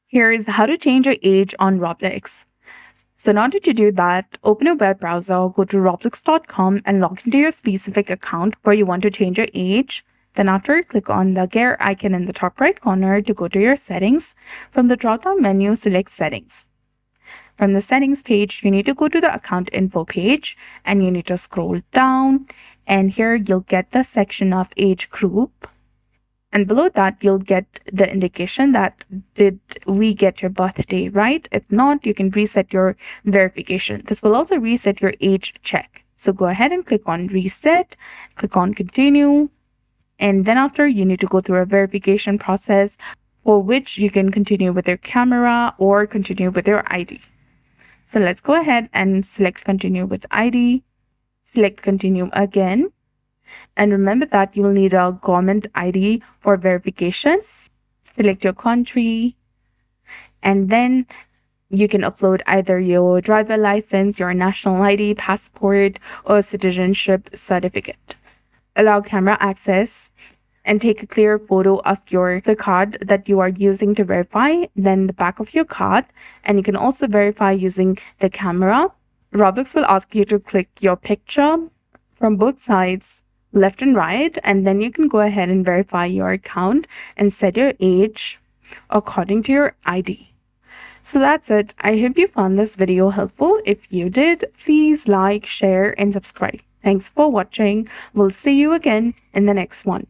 Here's how to change your age on Roblox. So in order to do that, open a web browser, go to roblox.com and log into your specific account where you want to change your age. Then after, click on the gear icon in the top right corner to go to your settings. From the drop-down menu, select settings. From the settings page, you need to go to the account info page and you need to scroll down. And here you'll get the section of age group. And below that, you'll get the indication that did we get your birthday right? If not, you can reset your verification. This will also reset your age check. So go ahead and click on reset, click on continue. And then after, you need to go through a verification process for which you can continue with your camera or continue with your ID. So let's go ahead and select continue with ID, select continue again. And remember that you will need a government ID for verification. Select your country, and then you can upload either your driver license, your national ID, passport, or citizenship certificate. Allow camera access and take a clear photo of the card that you are using to verify, then the back of your card, and you can also verify using the camera. Roblox will ask you to click your picture from both sides, left and right, and then you can go ahead and verify your account and set your age according to your ID. So that's it. I hope you found this video helpful. If you did, please like, share, and subscribe. Thanks for watching. We'll see you again in the next one.